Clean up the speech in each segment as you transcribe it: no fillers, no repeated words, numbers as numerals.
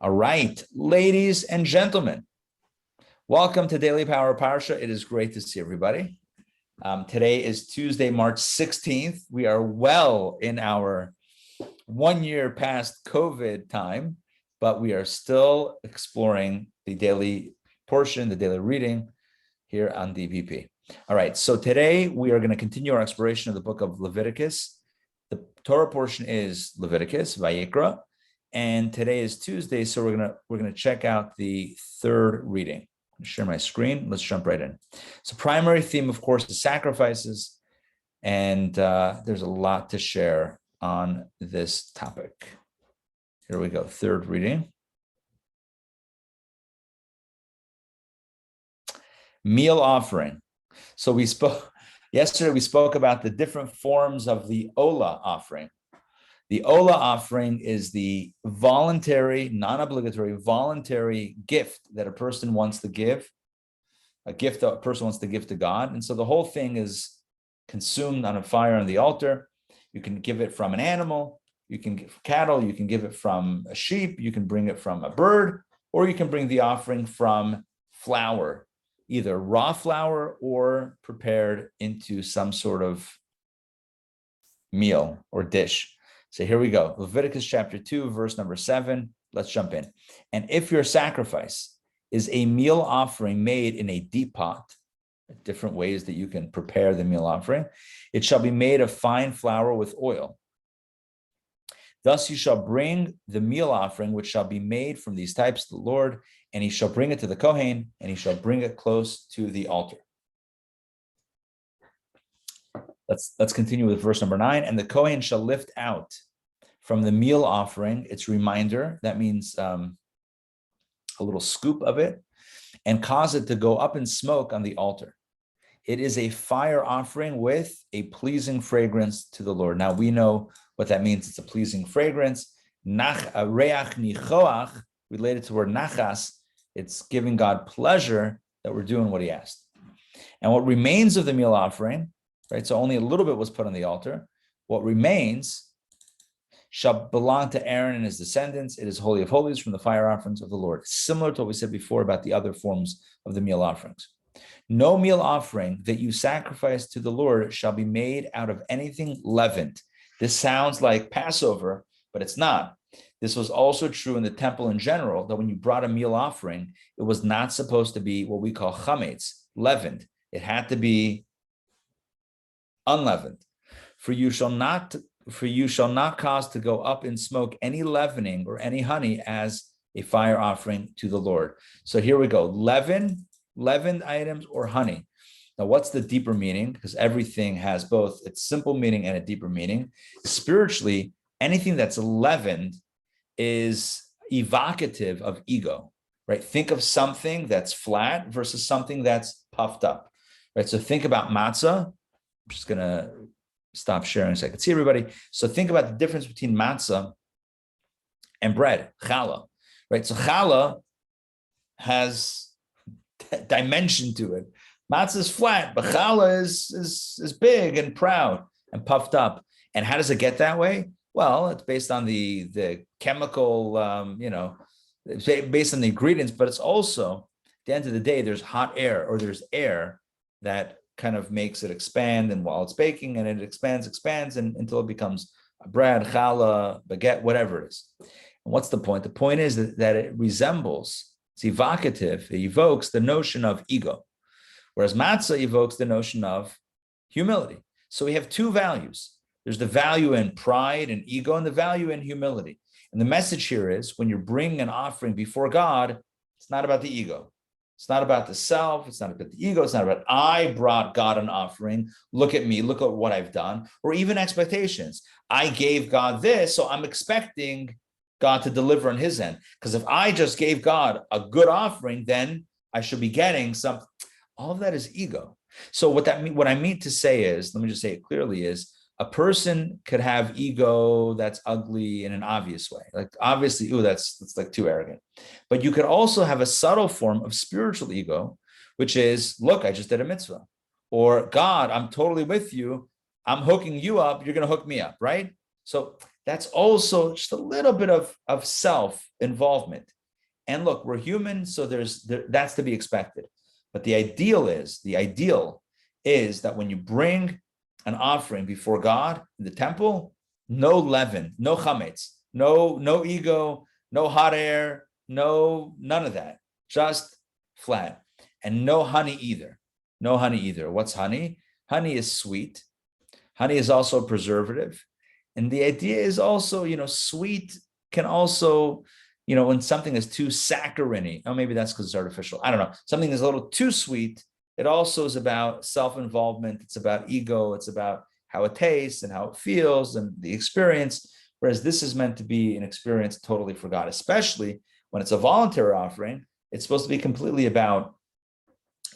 All right, ladies and gentlemen, welcome to Daily Power Parsha. It is great to see everybody. Today is Tuesday, March 16th. We are well in our 1 year past COVID time, but we are still exploring the daily portion, the daily reading here on DPP. All right, so today we are going to continue our exploration of the book of Leviticus. The Torah portion is Leviticus, Vayikra, and today is Tuesday, so we're gonna check out the third reading. I'll share my screen. Let's jump right in. So, primary theme, of course, is sacrifices, and there's a lot to share on this topic. Here we go. Third reading. Meal offering. So yesterday we spoke about the different forms of the Ola offering. The Ola offering is the voluntary, non-obligatory, voluntary gift that a person wants to give, a gift that a person wants to give to God. And so the whole thing is consumed on a fire on the altar. You can give it from an animal, you can give cattle, you can give it from a sheep, you can bring it from a bird, or you can bring the offering from flour, either raw flour or prepared into some sort of meal or dish. So here we go. Leviticus chapter 2, verse number 7. Let's jump in. And if your sacrifice is a meal offering made in a deep pot, different ways that you can prepare the meal offering, it shall be made of fine flour with oil. Thus you shall bring the meal offering, which shall be made from these types to the Lord, and he shall bring it to the Kohen, and he shall bring it close to the altar. Let's continue with verse number 9. And the Kohen shall lift out from the meal offering its reminder, that means a little scoop of it, and cause it to go up in smoke on the altar. It is a fire offering with a pleasing fragrance to the Lord. Now we know what that means. It's a pleasing fragrance. Reach nichoach, related to the word nachas, it's giving God pleasure that we're doing what he asked. And what remains of the meal offering, right? So only a little bit was put on the altar. What remains shall belong to Aaron and his descendants. It is holy of holies from the fire offerings of the Lord. Similar to what we said before about the other forms of the meal offerings. No meal offering that you sacrifice to the Lord shall be made out of anything leavened. This sounds like Passover, but it's not. This was also true in the temple in general, that when you brought a meal offering, it was not supposed to be what we call chametz, leavened. It had to be unleavened. For you shall not cause to go up in smoke any leavening or any honey as a fire offering to the Lord. So here we go. Leavened items or honey. Now, what's the deeper meaning? Because everything has both its simple meaning and a deeper meaning. Spiritually, anything that's leavened is evocative of ego, right? Think of something that's flat versus something that's puffed up, right? So think about matzah. I'm just going to stop sharing so I can see everybody. So think about the difference between matzah and bread, challah, right? So challah has dimension to it. Matzah is flat, but challah is big and proud and puffed up. And how does it get that way? Well, it's based on the chemical, it's based on the ingredients, but it's also, at the end of the day, there's hot air, or there's air that kind of makes it expand, and while it's baking, and it expands until it becomes a bread, challah, baguette, whatever it is. And what's the point? The point is that it resembles, it's evocative, it evokes the notion of ego, whereas matzah evokes the notion of humility. So we have two values. There's the value in pride and ego, and the value in humility. And the message here is, when you're bringing an offering before God, it's not about the ego. It's not about the self. It's not about the ego. It's not about, I brought God an offering. Look at me. Look at what I've done. Or even expectations. I gave God this, so I'm expecting God to deliver on his end. Because if I just gave God a good offering, then I should be getting something. All of that is ego. So what I mean to say is, let me just say it clearly, is a person could have ego that's ugly in an obvious way. Like, obviously, that's like too arrogant. But you could also have a subtle form of spiritual ego, which is, look, I just did a mitzvah. Or, God, I'm totally with you. I'm hooking you up. You're going to hook me up, right? So that's also just a little bit of self-involvement. And look, we're human, so that's to be expected. But the ideal is that when you bring an offering before God in the temple, no leaven, no chametz, no ego, no hot air, none of that, just flat, and no honey either. No honey either. What's honey? Honey is sweet. Honey is also a preservative, and the idea is also, sweet can also, when something is too saccharine, oh, maybe that's because it's artificial. I don't know. Something is a little too sweet. It also is about self-involvement. It's about ego. It's about how it tastes and how it feels and the experience. Whereas this is meant to be an experience totally for God, especially when it's a voluntary offering. It's supposed to be completely about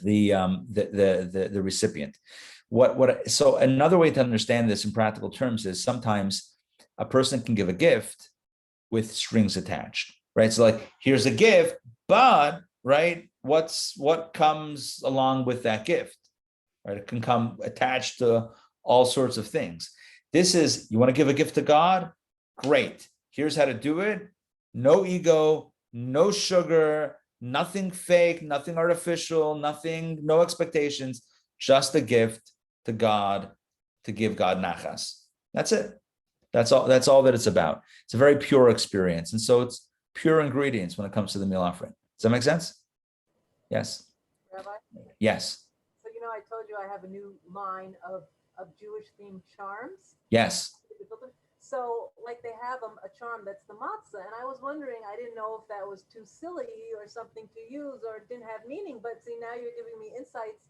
the recipient. So another way to understand this in practical terms is sometimes a person can give a gift with strings attached, right? So like, here's a gift, but right, what comes along with that gift, right? It can come attached to all sorts of things. This is, you want to give a gift to God? Great. Here's how to do it. No ego, no sugar, nothing fake, nothing artificial, no expectations, just a gift to God, to give God nachas. That's it. That's all that it's about. It's a very pure experience. And so it's pure ingredients when it comes to the meal offering. Does that make sense? Yes. Rabbi? Yes. So, I told you I have a new line of Jewish themed charms. Yes. So, like, they have a charm that's the matzah, and I was wondering, I didn't know if that was too silly or something to use or it didn't have meaning, but see, now you're giving me insights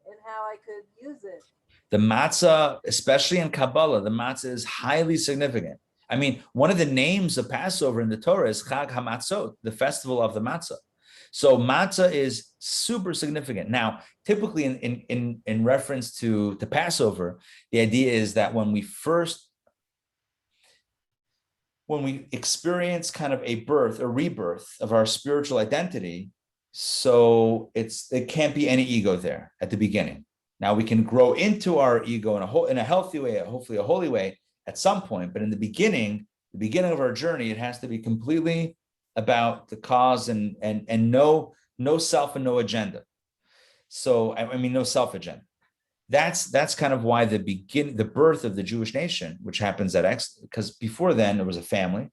in how I could use it. The matzah, especially in Kabbalah, the matzah is highly significant. I mean, one of the names of Passover in the Torah is Chag HaMatzot, the festival of the matzah. So matzah is super significant. Now, typically in reference to Passover, the idea is that when we experience kind of a rebirth of our spiritual identity, so it can't be any ego there at the beginning. Now we can grow into our ego in a healthy way, hopefully a holy way at some point. But in the beginning of our journey, it has to be completely about the cause and no self and no agenda. So I mean, no self agenda. That's kind of why the birth of the Jewish nation, which happens because before then there was a family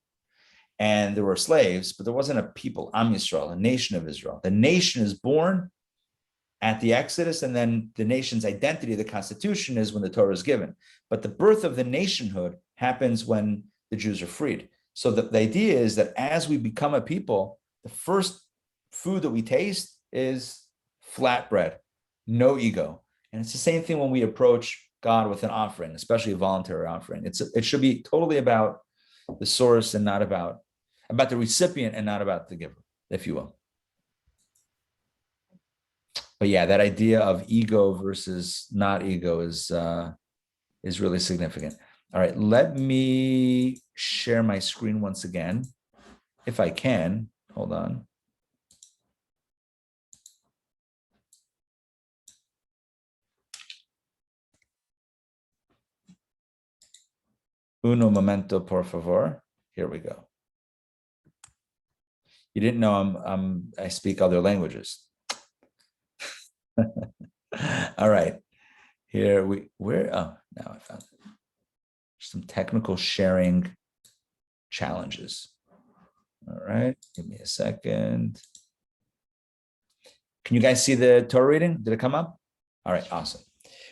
and there were slaves, but there wasn't a people, Am Yisrael, a nation of Israel. The nation is born at the Exodus, and then the nation's identity, the Constitution, is when the Torah is given. But the birth of the nationhood happens when the Jews are freed. So the idea is that as we become a people, the first food that we taste is flatbread, no ego. And it's the same thing when we approach God with an offering, especially a voluntary offering. It should be totally about the source and not about the recipient and not about the giver, if you will. But yeah, that idea of ego versus not ego is really significant. All right, let me share my screen once again, if I can. Hold on. Uno momento, por favor. Here we go. You didn't know I speak other languages. All right. Now I found it. Some technical sharing challenges. All right. Give me a second. Can you guys see the Torah reading? Did it come up? All right. Awesome.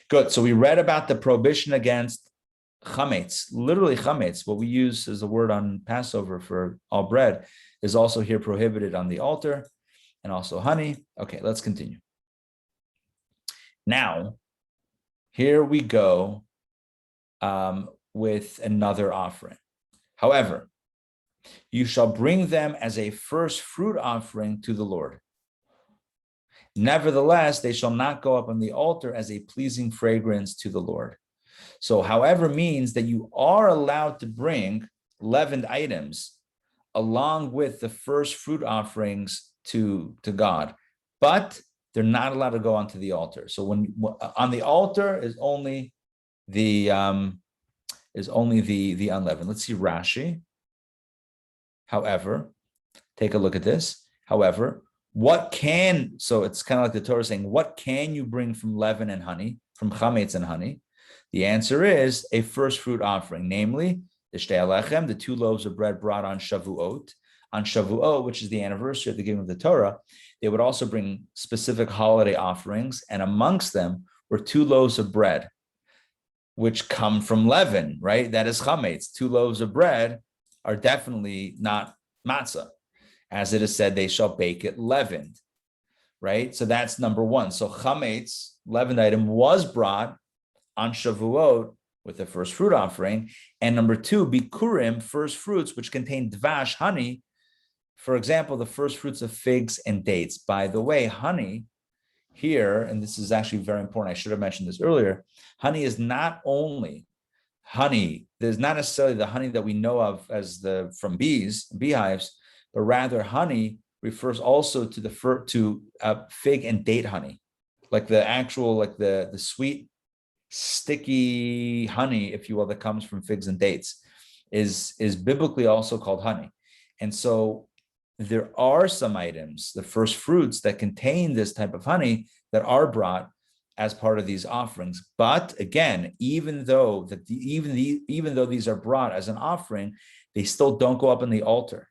Good. So we read about the prohibition against chametz, literally chametz. What we use as a word on Passover for all bread is also here prohibited on the altar, and also honey. Okay, let's continue. Now, here we go with another offering. However, you shall bring them as a first fruit offering to the Lord. Nevertheless, they shall not go up on the altar as a pleasing fragrance to the Lord. So, however, means that you are allowed to bring leavened items along with the first fruit offerings to God, but they're not allowed to go onto the altar. So when on the altar is only the is only the unleavened. Let's see Rashi. However, take a look at this. However, so it's kind of like the Torah saying, what can you bring from leaven and honey, from chametz and honey? The answer is a first fruit offering, namely the shtei alechem, the 2 loaves of bread brought on Shavuot. On Shavuot, which is the anniversary of the giving of the Torah, they would also bring specific holiday offerings, and amongst them were 2 loaves of bread, which come from leaven, right? That is chametz. 2 loaves of bread are definitely not matzah. As it is said, they shall bake it leavened, right? So that's number 1. So chametz, leavened item, was brought on Shavuot with the first fruit offering. And number 2, bikurim, first fruits, which contain dvash, honey. For example, the first fruits of figs and dates. By the way, honey here, and this is actually very important, I should have mentioned this earlier, honey is not only honey, there's not necessarily the honey that we know of as from beehives, but rather honey refers also to fig and date honey, like the actual, like the sweet, sticky honey, if you will, that comes from figs and dates is biblically also called honey. And so there are some items, the first fruits, that contain this type of honey that are brought as part of these offerings. But again, even though these are brought as an offering, they still don't go up on the altar.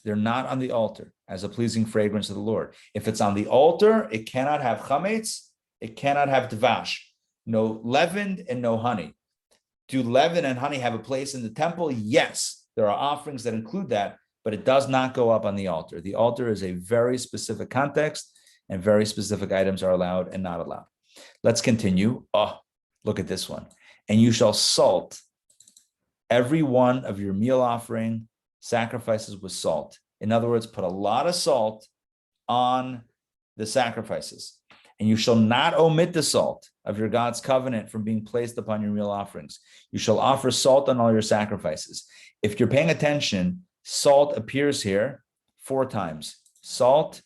They're not on the altar as a pleasing fragrance to the Lord. If it's on the altar, it cannot have chametz, it cannot have dvash, no leavened and no honey. Do leaven and honey have a place in the temple? Yes, there are offerings that include that, but it does not go up on the altar. The altar is a very specific context, and very specific items are allowed and not allowed. Let's continue. Oh, look at this one. And you shall salt every one of your meal offering sacrifices with salt. In other words, put a lot of salt on the sacrifices. And you shall not omit the salt of your God's covenant from being placed upon your meal offerings. You shall offer salt on all your sacrifices. If you're paying attention, salt appears here 4 times. Salt,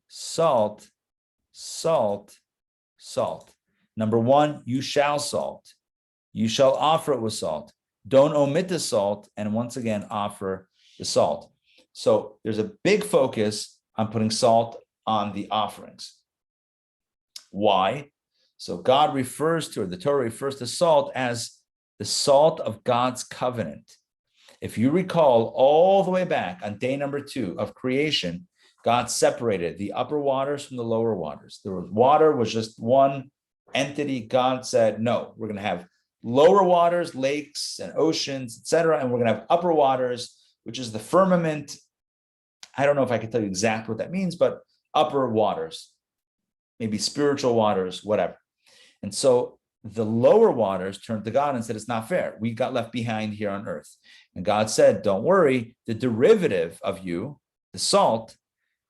salt, salt, salt. Number 1, you shall salt. You shall offer it with salt. Don't omit the salt, and once again, offer the salt. So there's a big focus on putting salt on the offerings. Why? So God refers to, or the Torah refers to salt as the salt of God's covenant. If you recall, all the way back on day number 2 of creation, God separated the upper waters from the lower waters. Water was just one entity. God said, no, we're going to have lower waters, lakes and oceans, etc., and we're going to have upper waters, which is the firmament. I don't know if I can tell you exactly what that means, but upper waters, maybe spiritual waters, whatever. And so the lower waters turned to God and said, it's not fair. We got left behind here on earth. And God said, don't worry, the derivative of you, the salt,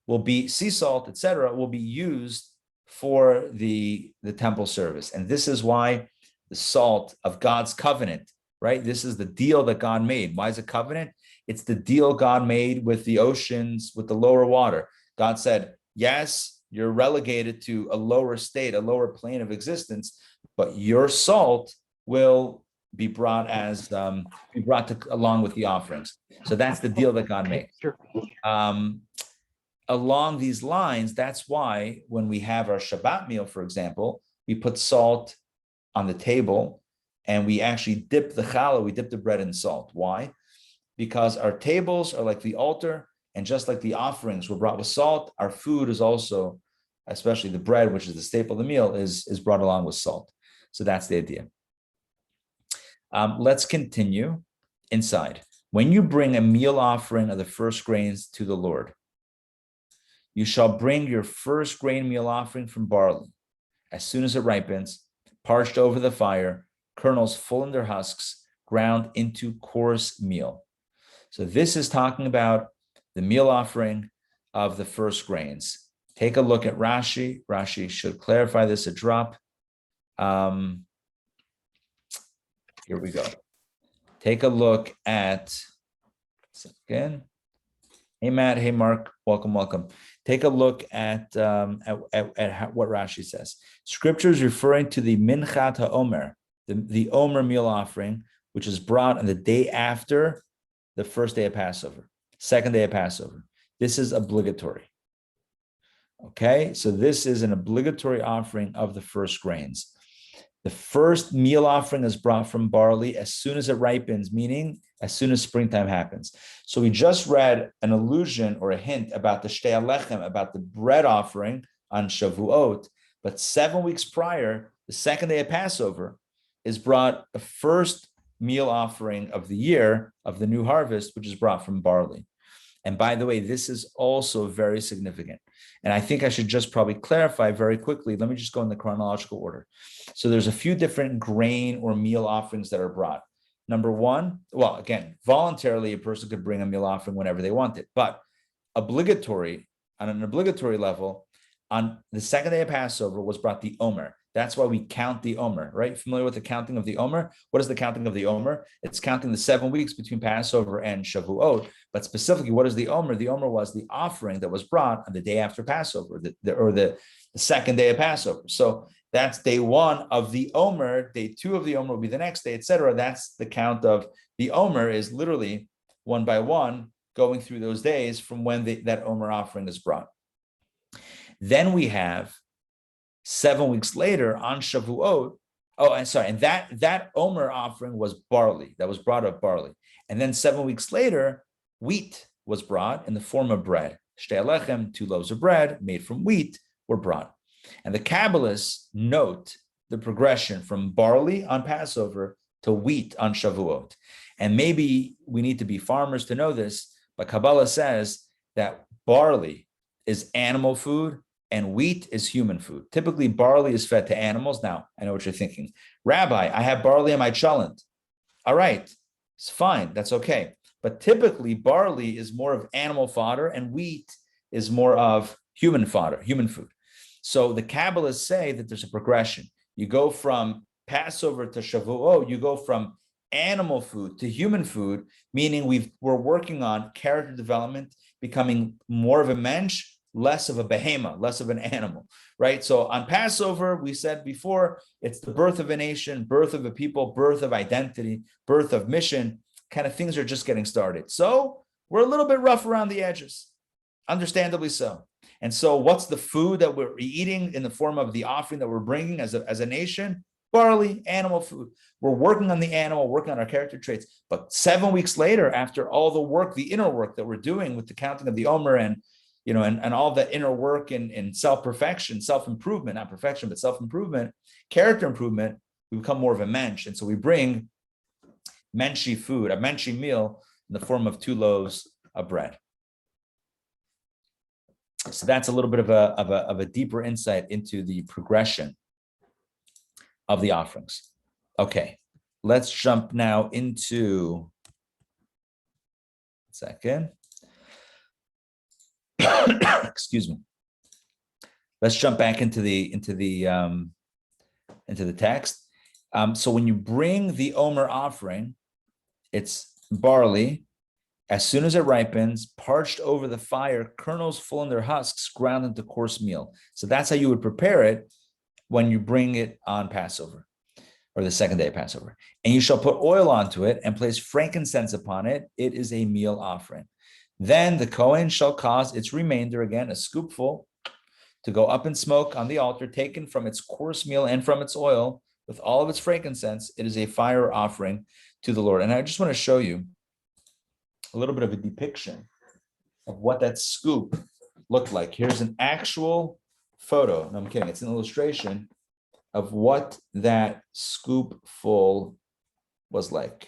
will be sea salt, etc., will be used for the temple service. And this is why the salt of God's covenant, right? This is the deal that God made. Why is it covenant? It's the deal God made with the oceans, with the lower water. God said, yes, you're relegated to a lower state, a lower plane of existence, but your salt will be brought along with the offerings. So that's the deal that God made. Sure. Along these lines, that's why when we have our Shabbat meal, for example, we put salt on the table and we actually dip the challah, we dip the bread in salt. Why? Because our tables are like the altar, and just like the offerings were brought with salt, our food is also, especially the bread, which is the staple of the meal, is brought along with salt. So that's the idea. Let's continue inside. When you bring a meal offering of the first grains to the Lord, you shall bring your first grain meal offering from barley. As soon as it ripens, parched over the fire, kernels full in their husks, ground into coarse meal. So this is talking about the meal offering of the first grains. Take a look at Rashi. Rashi should clarify this a drop. Here we go. Take a look at, again. Hey, Matt. Hey, Mark. Welcome. Take a look at what Rashi says. Scripture is referring to the Minchat HaOmer, the Omer meal offering, which is brought on the day after the first day of Passover, second day of Passover. This is obligatory. Okay, so this is an obligatory offering of the first grains. The first meal offering is brought from barley as soon as it ripens, meaning as soon as springtime happens. So we just read an allusion or a hint about the shtei alechem, about the bread offering on Shavuot, but 7 weeks prior, the second day of Passover, is brought the first meal offering of the year of the new harvest, which is brought from barley. And by the way, this is also very significant. And I think I should just probably clarify very quickly. Let me just go in the chronological order. So there's a few different grain or meal offerings that are brought. Number one, well, again, voluntarily, a person could bring a meal offering whenever they want it, but obligatory, on an obligatory level, on the second day of Passover was brought the Omer. That's why we count the Omer, right? Familiar with the counting of the Omer? What is the counting of the Omer? It's counting the 7 weeks between Passover and Shavuot. But specifically, what is the Omer? The Omer was the offering that was brought on the day after Passover, the second day of Passover. So that's day one of the Omer. Day two of the Omer will be the next day, etc. That's the count of the Omer, is literally one by one going through those days from when that Omer offering is brought. Then we have 7 weeks later on Shavuot. And that Omer offering was barley, that was brought of barley. And then 7 weeks later, wheat was brought in the form of bread. Shtei alechem, 2 loaves of bread made from wheat, were brought. And the Kabbalists note the progression from barley on Passover to wheat on Shavuot. And maybe we need to be farmers to know this, but Kabbalah says that barley is animal food and wheat is human food. Typically, barley is fed to animals. Now, I know what you're thinking. Rabbi, I have barley in my cholent. All right, it's fine. That's okay. But typically, barley is more of animal fodder and wheat is more of human fodder, human food. So the Kabbalists say that there's a progression. You go from Passover to Shavuot, you go from animal food to human food, meaning we're working on character development, becoming more of a mensch, less of a behemoth, less of an animal, right? So on Passover, we said before, it's the birth of a nation, birth of a people, birth of identity, birth of mission, kind of things are just getting started. So we're a little bit rough around the edges, understandably so. And so what's the food that we're eating in the form of the offering that we're bringing as a nation? Barley, animal food. We're working on the animal, working on our character traits. But 7 weeks later, after all the work, the inner work that we're doing with the counting of the Omer and all that inner work in self-perfection, self-improvement, not perfection, but self-improvement, character improvement, we become more of a mensch. And so we bring menschy food, a menschy meal in the form of 2 loaves of bread. So that's a little bit of a deeper insight into the progression of the offerings. Okay, let's jump now into, excuse me. Let's jump back into the text. So when you bring the Omer offering, it's barley. As soon as it ripens, parched over the fire, kernels full in their husks, ground into coarse meal. So that's how you would prepare it when you bring it on Passover, or the second day of Passover. And you shall put oil onto it and place frankincense upon it. It is a meal offering. Then the Kohen shall cause its remainder, again, a scoopful, to go up in smoke on the altar, taken from its coarse meal and from its oil, with all of its frankincense. It is a fire offering to the Lord. And I just want to show you a little bit of a depiction of what that scoop looked like. Here's an actual photo. No, I'm kidding. It's an illustration of what that scoop full was like.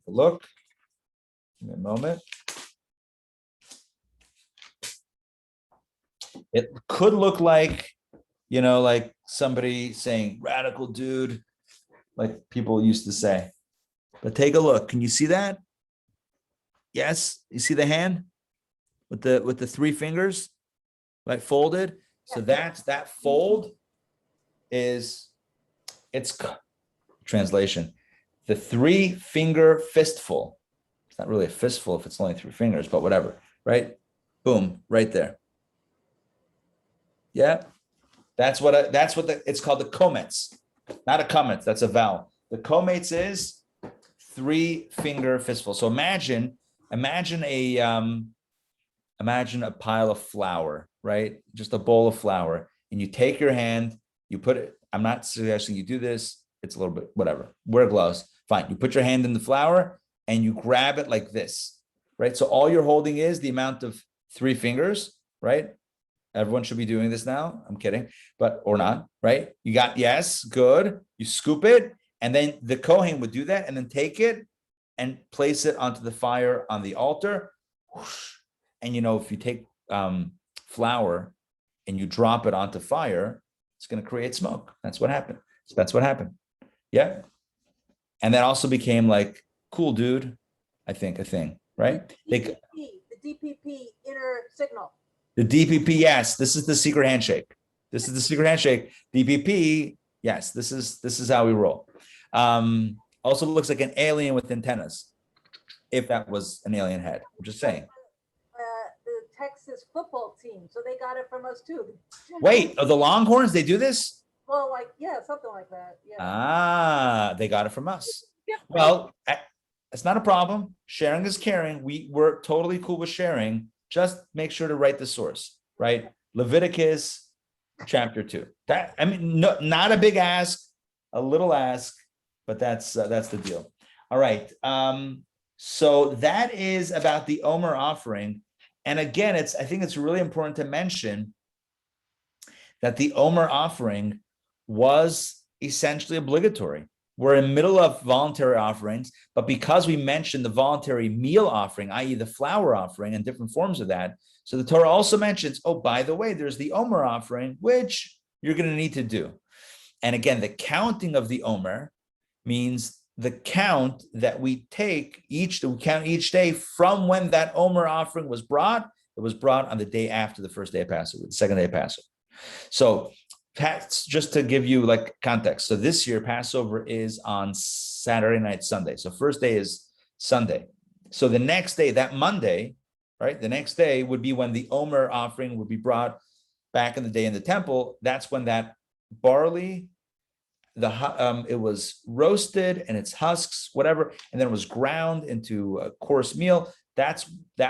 Look. Give me a moment. It could look like, like somebody saying radical dude, like people used to say. But take a look. Can you see that? Yes, you see the hand with the 3 fingers, like folded. So that fold is its translation. The 3-finger fistful. It's not really a fistful if it's only 3 fingers, but whatever, right? Boom, right there. Yeah, it's called the komets, not a komets. That's a vowel. The kometz is 3-finger fistful. So imagine a pile of flour, right? Just a bowl of flour, and you take your hand, you put it. I'm not suggesting you do this. It's a little bit whatever. Wear gloves. Fine. You put your hand in the flour and you grab it like this, right? So all you're holding is the amount of 3 fingers, right? Everyone should be doing this now. I'm kidding, but or not, right? You got, yes, good. You scoop it, and then the Kohen would do that, and then take it and place it onto the fire on the altar. And if you take flour and you drop it onto fire, it's going to create smoke. That's what happened. So that's what happened. Yeah. And that also became like, cool, dude, I think a thing, right? The DPP inner signal. The DPP, yes, this is the secret handshake. This is the secret handshake. DPP, yes, this is how we roll. Also looks like an alien with antennas, if that was an alien head. I'm just saying. The Texas football team, so they got it from us too. Wait, are the Longhorns, they do this? Well, something like that. Yeah. They got it from us. Yeah. Well, it's not a problem. Sharing is caring. We're totally cool with sharing. Just make sure to write the source, right? Leviticus chapter 2. Not a big ask, a little ask, but that's the deal. All right. So that is about the Omer offering. And again, I think it's really important to mention that the Omer offering was essentially obligatory. We're in the middle of voluntary offerings, but because we mentioned the voluntary meal offering, i.e. the flour offering and different forms of that, so the Torah also mentions, oh, by the way, there's the Omer offering, which you're going to need to do. And again, the counting of the Omer means the count that we count each day from when that Omer offering was brought. It was brought on the day after the first day of Passover, the second day of Passover. So just to give you like context. So this year, Passover is on Saturday night, Sunday. So first day is Sunday. So the next day, that Monday, right? The next day would be when the Omer offering would be brought back in the day in the temple. That's when that barley, it was roasted and its husks, whatever, and then it was ground into a coarse meal. That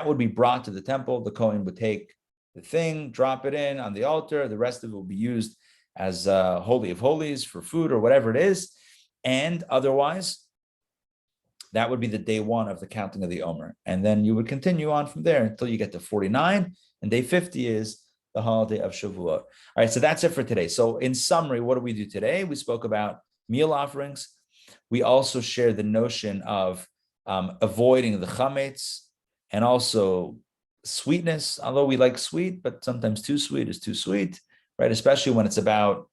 would be brought to the temple. The Kohen would take the thing, drop it in on the altar. The rest of it will be used as Holy of Holies for food or whatever it is. And otherwise, that would be the day 1 of the counting of the Omer. And then you would continue on from there until you get to 49. And day 50 is the holiday of Shavuot. All right, so that's it for today. So in summary, what do we do today? We spoke about meal offerings. We also shared the notion of avoiding the chametz and also sweetness, although we like sweet, but sometimes too sweet is too sweet, right? Especially when it's about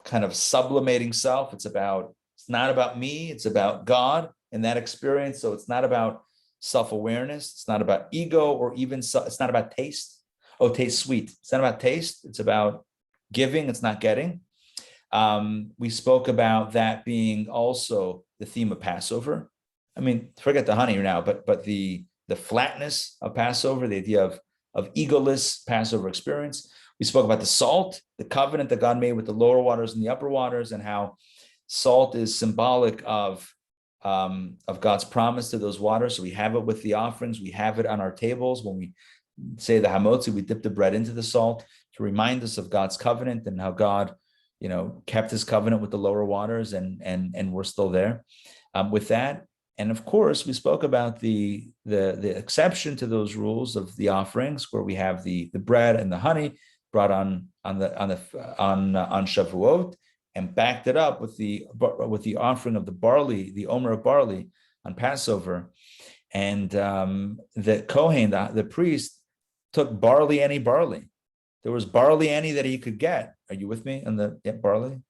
kind of sublimating self. It's not about me, it's about God in that experience. So it's not about self-awareness. It's not about ego, or even it's not about taste. Oh, taste sweet. It's not about taste. It's about giving. It's not getting. We spoke about that being also the theme of Passover. I mean, forget the honey now, but the flatness of Passover, the idea of egoless Passover experience. We spoke about the salt, the covenant that God made with the lower waters and the upper waters, and how salt is symbolic of God's promise to those waters. So we have it with the offerings. We have it on our tables when we say the hamotzi. We dip the bread into the salt to remind us of God's covenant and how God, kept His covenant with the lower waters, and we're still there with that. And of course, we spoke about the exception to those rules of the offerings, where we have the bread and the honey brought on Shavuot, and backed it up with the offering of the barley, the Omer of barley on Passover. And the Kohen, the priest, took barley. There was barley any that he could get. Are you with me? Barley.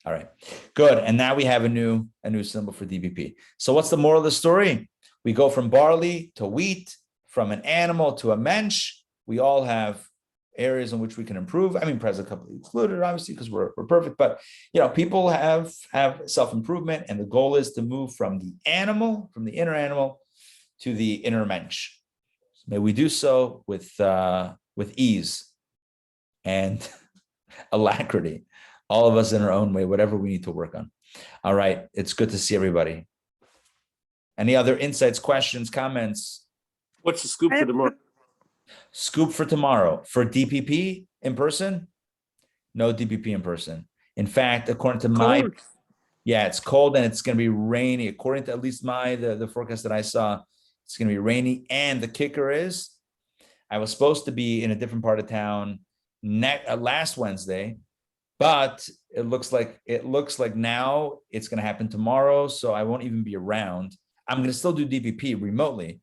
All right, good. And now we have a new symbol for DBP. So what's the moral of the story? We go from barley to wheat, from an animal to a mensch. We all have areas in which we can improve. I mean, present company included, obviously, because we're perfect. But people have self-improvement, and the goal is to move from the inner animal, to the inner mensch. May we do so with ease and alacrity, all of us in our own way, whatever we need to work on. All right. It's good to see everybody. Any other insights, questions, comments? What's the scoop for tomorrow? Scoop for tomorrow. For DPP in person? No DPP in person. In fact, according to it's cold and it's going to be rainy. According to at least the forecast that I saw, it's going to be rainy. And the kicker is, I was supposed to be in a different part of town last Wednesday, but it looks like now it's going to happen tomorrow. So I won't even be around. I'm going to still do DPP remotely,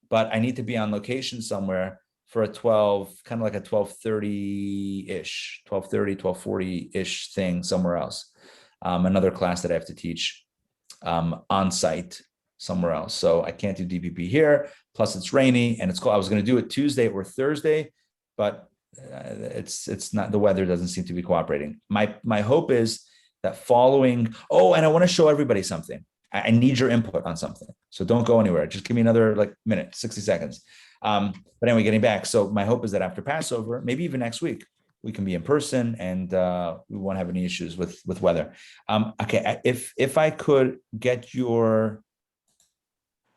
but I need to be on location somewhere for a 12:30-ish, 12:40-ish thing somewhere else. Another class that I have to teach on site somewhere else. So I can't do DPP here. Plus it's rainy and it's cold. I was going to do it Tuesday or Thursday, but it's not, the weather doesn't seem to be cooperating. My hope is that following, and I want to show everybody something. I need your input on something. So don't go anywhere. Just give me another minute, 60 seconds. But anyway, getting back. So my hope is that after Passover, maybe even next week, we can be in person and we won't have any issues with weather. Okay, if I could get your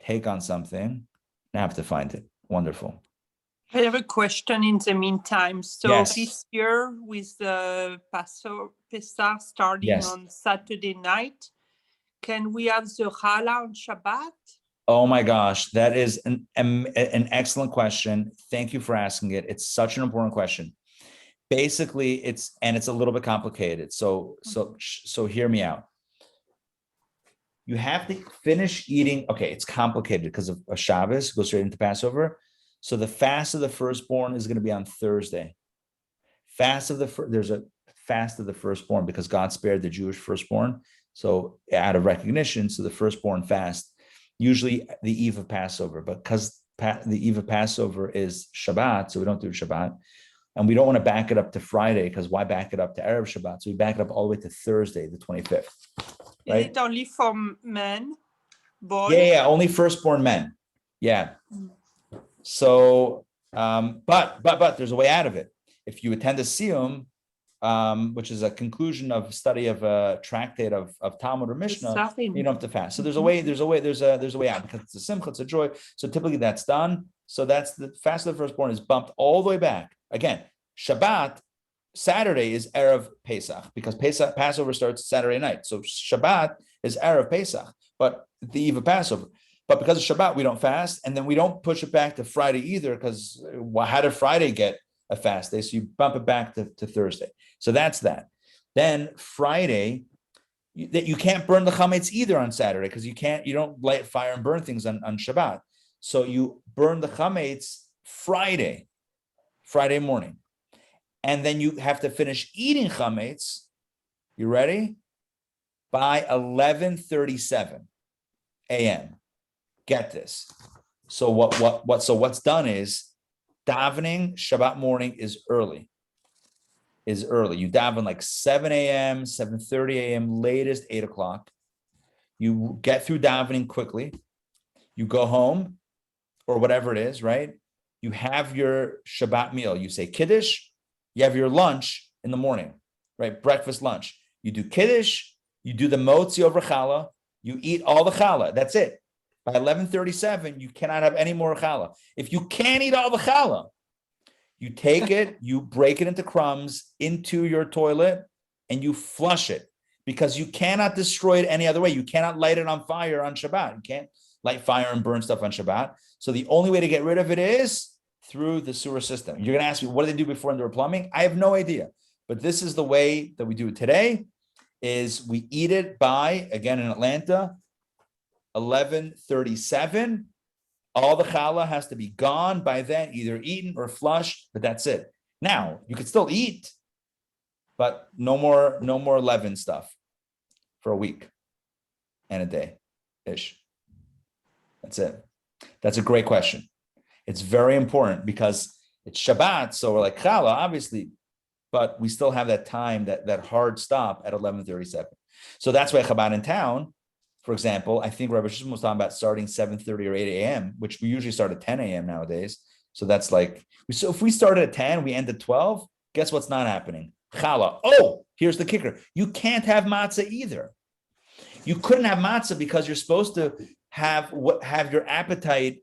take on something, I have to find it. Wonderful. I have a question in the meantime. So Yes. This year with the Pesach starting on Saturday night, can we have the challah on Shabbat? Oh my gosh, that is an excellent question. Thank you for asking it. It's such an important question. Basically, it's a little bit complicated. So hear me out. You have to finish eating. Okay, it's complicated because of a Shabbos, goes straight into Passover. So the fast of the firstborn is going to be on Thursday. There's a fast of the firstborn because God spared the Jewish firstborn. So out of recognition, so the firstborn fast, usually the eve of Passover, but because the eve of Passover is Shabbat, so we don't do Shabbat. And we don't want to back it up to Friday because why back it up to Erev Shabbat? So we back it up all the way to Thursday, the 25th. Right? Is it only for men? Boys? Yeah, only firstborn men. Yeah. So, but there's a way out of it. If you attend a siyum, which is a conclusion of study of a tractate of Talmud or Mishnah, you don't have to fast. So there's a way out because it's a simcha, it's a joy. So typically that's done. So that's the fast of the firstborn is bumped all the way back. Again, Shabbat, Saturday is Erev Pesach because Passover starts Saturday night. So Shabbat is Erev Pesach, but the eve of Passover. But because of Shabbat, we don't fast, and then we don't push it back to Friday either because how did Friday get a fast day? So you bump it back to Thursday. So that's that. Then Friday, you can't burn the chametz either on Saturday because you don't light fire and burn things on Shabbat. So you burn the chametz Friday morning. And then you have to finish eating chametz, you ready? By 11:37 a.m. Get this. So what's done is davening Shabbat morning is early. You daven like 7 a.m., 7:30 a.m., latest 8 o'clock. You get through davening quickly. You go home or whatever it is, right? You have your Shabbat meal. You say Kiddush. You have your lunch in the morning, right? Breakfast, lunch. You do Kiddush. You do the motzi over challah. You eat all the challah. That's it. By 11:37, you cannot have any more challah. If you can't eat all the challah, you take it, you break it into crumbs into your toilet, and you flush it because you cannot destroy it any other way. You cannot light it on fire on Shabbat. You can't light fire and burn stuff on Shabbat. So the only way to get rid of it is through the sewer system. You're going to ask me, what do they do before indoor plumbing? I have no idea. But this is the way that we do it today, is we eat it by, again in Atlanta, 11:37. All the challah has to be gone by then, either eaten or flushed, but that's it. Now, you could still eat, but no more leaven stuff for a week and a day-ish. That's it. That's a great question. It's very important because it's Shabbat, so we're like challah, obviously, but we still have that time, that hard stop at 11:37. So that's why Chabad in town, for example, I think Rabbi Shimon was talking about starting 7:30 or 8 a.m., which we usually start at 10 a.m. nowadays. So that's like, so if we started at 10, we end at 12, guess what's not happening? Challah. Oh, here's the kicker. You can't have matzah either. You couldn't have matzah because you're supposed to have your appetite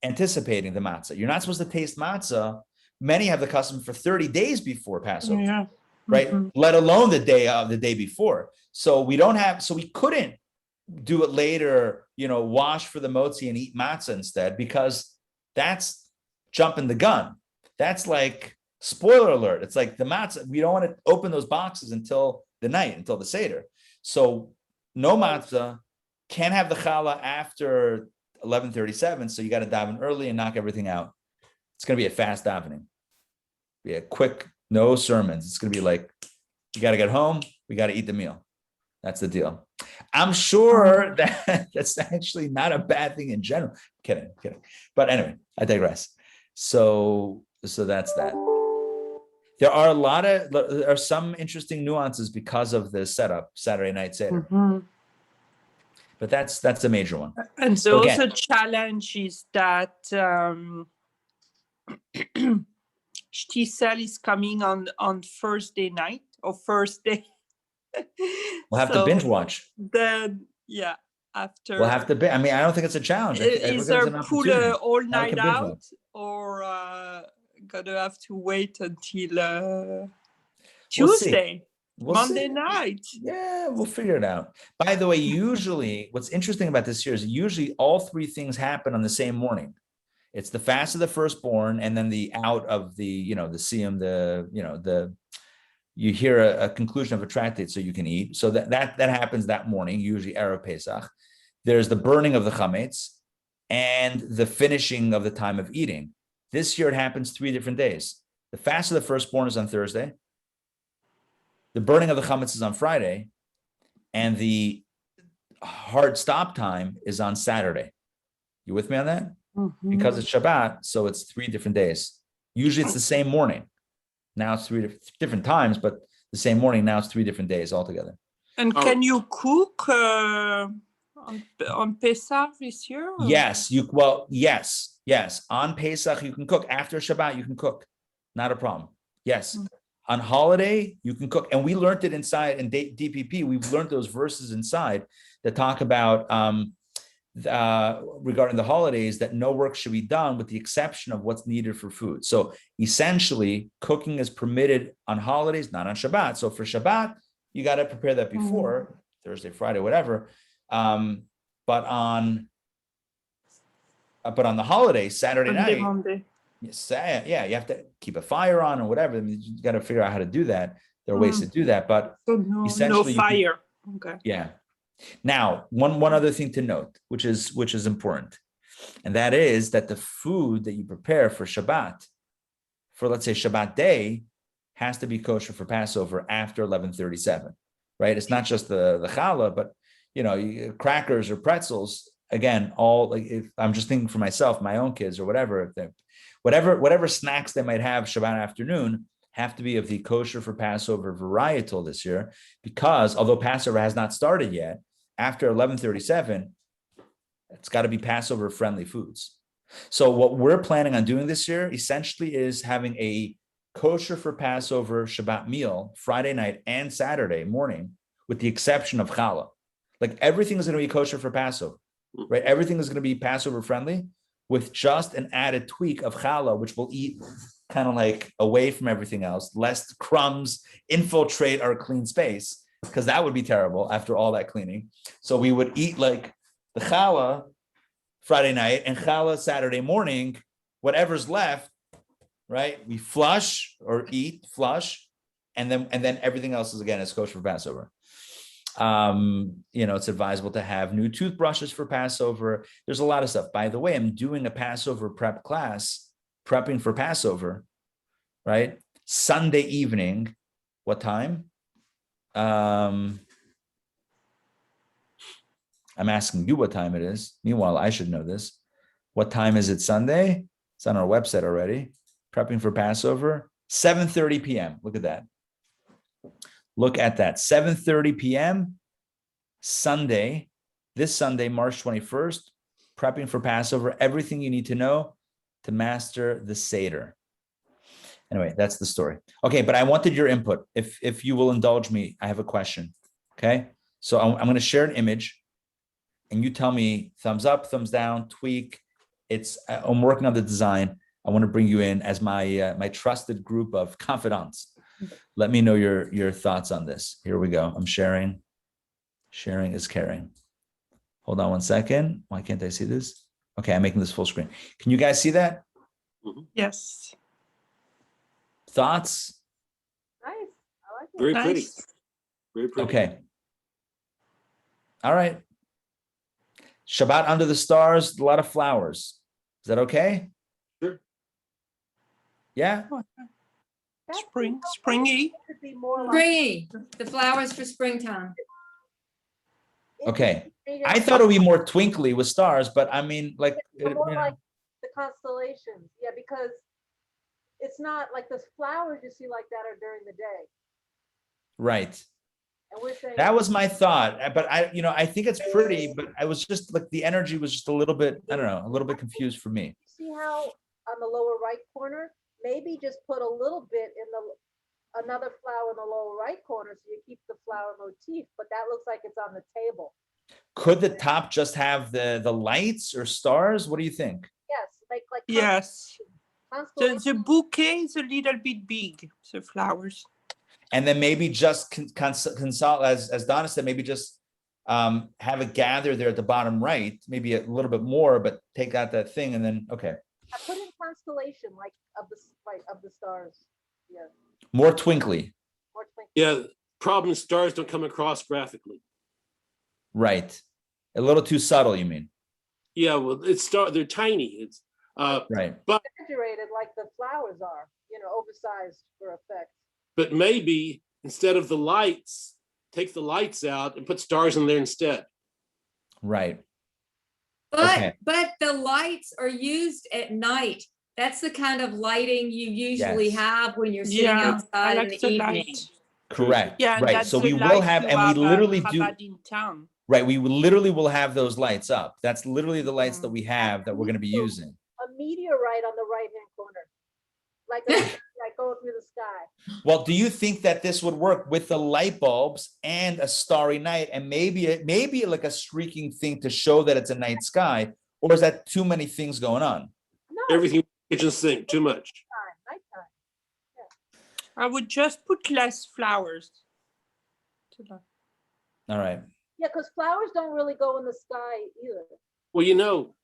anticipating the matzah. You're not supposed to taste matzah. Many have the custom for 30 days before Passover, Yeah. right? Let alone the day before. So we couldn't do it later, wash for the motzi and eat matzah instead, because that's jumping the gun. That's like, spoiler alert. It's like the matzah, we don't want to open those boxes until the night, until the Seder. So no matzah, can't have the challah after 11:37. So you got to daven early and knock everything out. It's going to be a fast davening. Be a quick, no sermons. It's going to be like, you got to get home. We got to eat the meal. That's the deal. I'm sure that that's actually not a bad thing in general. Kidding. But anyway, I digress. So that's that. There are some interesting nuances because of the setup, Saturday night Seder. But that's a major one. And so also challenge is that Shtisel is coming on Thursday night or first day. We'll have to binge watch. Then, after. We'll have to I don't think it's a challenge. Either pull all night out or gonna have to wait until Tuesday. Monday night. Yeah, we'll figure it out. By the way, usually what's interesting about this year is usually all three things happen on the same morning. It's the fast of the firstborn, and then the out of the, the siyum, you hear a conclusion of a tractate so you can eat. So that happens that morning, usually Erev Pesach. There's the burning of the chametz and the finishing of the time of eating. This year it happens 3 different days. The fast of the firstborn is on Thursday. The burning of the chametz is on Friday, and the hard stop time is on Saturday. You with me on that? Because it's Shabbat, so it's 3 different days. Usually it's the same morning. Now it's 3 different times, but the same morning. Now it's 3 different days altogether. And can you cook on Pesach this year? Or? Yes. Yes. On Pesach you can cook. After Shabbat you can cook. Not a problem. Yes. On holiday, you can cook. And we learned it inside in DPP. We've learned those verses inside that talk about regarding the holidays, that no work should be done with the exception of what's needed for food. So essentially, cooking is permitted on holidays, not on Shabbat. So for Shabbat, you got to prepare that before, Thursday, Friday, whatever. But on the holiday, Saturday night, Monday. you have to keep a fire on or whatever. I mean, you got to figure out how to do that. There are ways to do that, but essentially, no fire. Okay. Yeah. Now, one other thing to note, which is important, and that is that the food that you prepare for Shabbat, for let's say Shabbat day, has to be kosher for Passover after 11:37, right? It's not just the challah, but crackers or pretzels. Again, all like if I'm just thinking for myself, my own kids or whatever, whatever snacks they might have Shabbat afternoon have to be of the kosher for Passover varietal this year, because although Passover has not started yet, after 11:37, it's got to be Passover friendly foods. So what we're planning on doing this year essentially is having a kosher for Passover Shabbat meal Friday night and Saturday morning, with the exception of challah. Like everything is going to be kosher for Passover, right? Everything is going to be Passover friendly, with just an added tweak of challah, which we'll eat kind of like away from everything else, lest crumbs infiltrate our clean space, because that would be terrible after all that cleaning. So we would eat like the challah Friday night and challah Saturday morning, whatever's left, right? We flush, and then everything else is kosher for Passover. It's advisable to have new toothbrushes for Passover. There's a lot of stuff. By the way, I'm doing a Passover prep class, prepping for Passover, right? Sunday evening. What time? I'm asking you what time it is. Meanwhile, I should know this. What time is it Sunday? It's on our website already. Prepping for Passover, 7:30 p.m. Look at that. Look at that, 7:30 p.m. Sunday, this Sunday, March 21st, prepping for Passover, everything you need to know to master the Seder. Anyway, that's the story. Okay, but I wanted your input. If you will indulge me, I have a question. Okay. So I'm going to share an image and you tell me thumbs up, thumbs down, tweak. I'm working on the design. I want to bring you in as my trusted group of confidants. Let me know your thoughts on this. Here we go. I'm sharing. Sharing is caring. Hold on one second. Why can't I see this? Okay, I'm making this full screen. Can you guys see that? Yes. Thoughts? Nice. I like it. Very pretty. Nice. Very pretty. Okay. All right. Shabbat under the stars, a lot of flowers. Is that okay? Sure. Yeah? That's Springy. It could be more like Springy, the flowers for springtime. Okay. I thought it would be more twinkly with stars, but I mean, like, more like the constellations. Yeah, because it's not like the flowers you see like that are during the day. right. And we're saying That was my thought, but I think it's pretty, but I was just like, the energy was just a little bit, I don't know, a little bit confused for me. see how on the lower right corner, maybe just put a little bit in another flower in the lower right corner so you keep the flower motif, but that looks like it's on the table. Could the top just have the lights or stars? What do you think? Yes, like Yes. constellations. The bouquet is a little bit big, the flowers. And then maybe just consult, as Donna said, maybe just have it gather there at the bottom right, maybe a little bit more, but take out that thing and then, okay. I put in constellation like of the stars. Yeah, More twinkly, more twinkly. Yeah. Problem is stars don't come across graphically. right. A little too subtle, you mean? Yeah, well, they're tiny. It's Right. Exaggerated like the flowers are, oversized for effect. but maybe instead of the lights, take the lights out and put stars in there instead. Right. But Okay. but the lights are used at night. That's the kind of lighting you usually Yes. have when you're sitting Yeah, I outside in like the the evening. light. Correct. Yeah, and Right. that's So the we will light have, you and we literally do. Chabad in town. Right. We literally will have those lights up. That's literally the lights that we have that we're going to be using. A meteorite on the right-hand corner, like going through the sky. Well, do you think that this would work with the light bulbs and a starry night and maybe like a streaking thing to show that it's a night sky? Or is that too many things going on? No, Everything kitchen sink, too much. nighttime. I would just put less flowers. All right. Yeah, because flowers don't really go in the sky either. Well,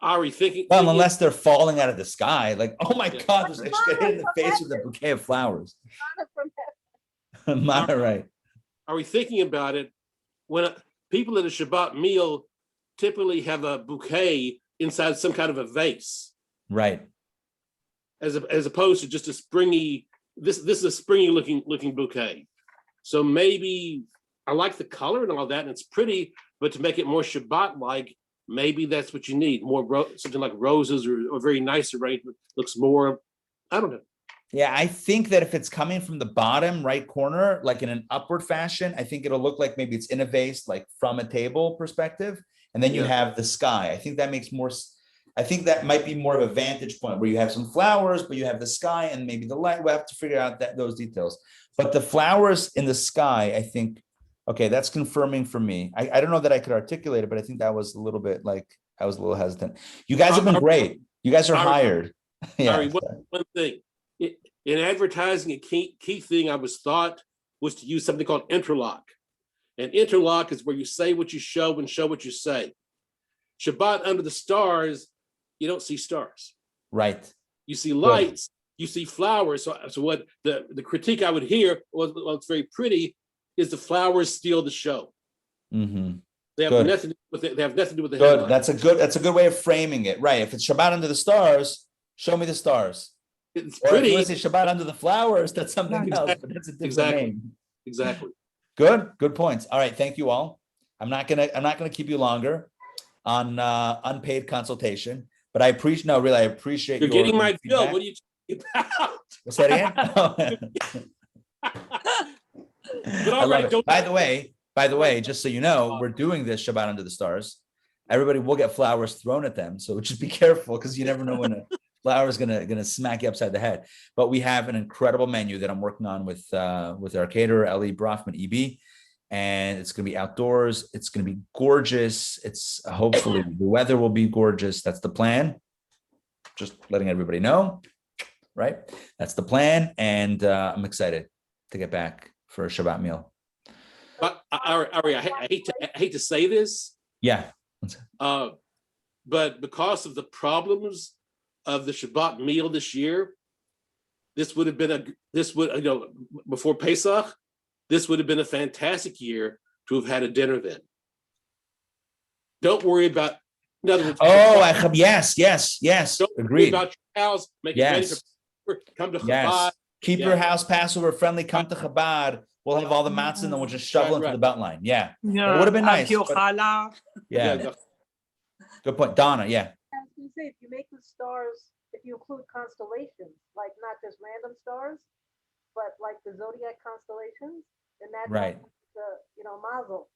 Ari, thinking. Well, unless they're falling out of the sky, like, oh my Yeah. God, I just got hit in the face with a bouquet of flowers. Not from heaven. All right. Are we thinking about it? When people at a Shabbat meal typically have a bouquet inside some kind of a vase, Right. as opposed to just a springy. This is a springy looking bouquet. So maybe I like the color and all that, and it's pretty, but to make it more Shabbat-like, maybe that's what you need. More something like roses or very nice arrangement. Looks more, I don't know. Yeah, I think that if it's coming from the bottom right corner, like in an upward fashion, I think it'll look like maybe it's in a vase, like from a table perspective. And then you Yeah. have the sky. I think that makes more, I think that might be more of a vantage point where you have some flowers, but you have the sky and maybe the light. We'll have to figure out those details. But the flowers in the sky, I think, okay, that's confirming for me. I don't know that I could articulate it, but I think that was a little bit like, I was a little hesitant. You guys have been great. You guys are hired. Sorry, Yeah. one thing. In advertising, a key thing I was taught was to use something called interlock. And interlock is where you say what you show and show what you say. Shabbat under the stars, you don't see stars. Right. You see lights, you see flowers. So what the critique I would hear was, well, it's very pretty, is the flowers steal the show. Mm-hmm. They have Good. nothing to do with the Good. headline. That's a good way of framing it. Right. If it's Shabbat under the stars, show me the stars. It's Or if pretty. you want to say Shabbat under the flowers, that's something Exactly. else, but that's a different Exactly. name. Exactly. Good points. All right. Thank you all. I'm not gonna keep you longer on unpaid consultation, but I appreciate I appreciate You're your getting my bill. feedback. What are you talking about? What's that again? But I all love right, it. don't. By the way, just so you know, we're doing this Shabbat under the stars. Everybody will get flowers thrown at them, so just be careful because you never know when a flower is gonna smack you upside the head. But we have an incredible menu that I'm working on with our caterer Ellie Brofman EB, and it's going to be outdoors. It's going to be gorgeous. It's hopefully the weather will be gorgeous. That's the plan. Just letting everybody know, right? That's the plan, and I'm excited to get back for a Shabbat meal. But Ari, I hate to say this. Yeah. But because of the problems of the Shabbat meal this year, this would have been before Pesach, this would have been a fantastic year to have had a dinner then. Don't worry about. In other words, yes. Don't Agreed. worry about your house. Make it ready for come to Chabad. Keep your house Passover friendly. Come to Chabad. We'll have all the matzah and then we'll just shovel into the belt line. Yeah. It would have been nice. Yeah. Good point. Donna, yeah. I was gonna say, if you make the stars, if you include constellations, like not just random stars, but like the zodiac constellations, then that's Right. the mazel.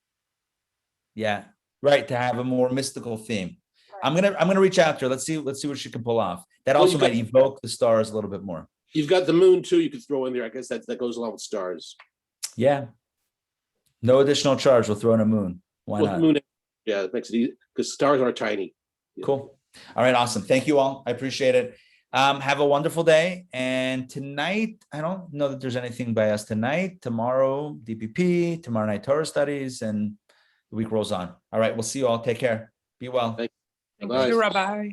Yeah. Right. To have a more mystical theme. Right. I'm gonna reach out to her. Let's see what she can pull off. That also might evoke the stars a little bit more. You've got the moon too. You could throw in there. I guess that goes along with stars. Yeah. No additional charge. We'll throw in a moon. Why not? Moon, yeah, it makes it easy because stars are tiny. Cool. All right. Awesome. Thank you all. I appreciate it. Have a wonderful day. And tonight, I don't know that there's anything by us tonight. Tomorrow, DPP. Tomorrow night, Torah studies, and the week rolls on. All right. We'll see you all. Take care. Be well. Thank you. Thank you, Rabbi.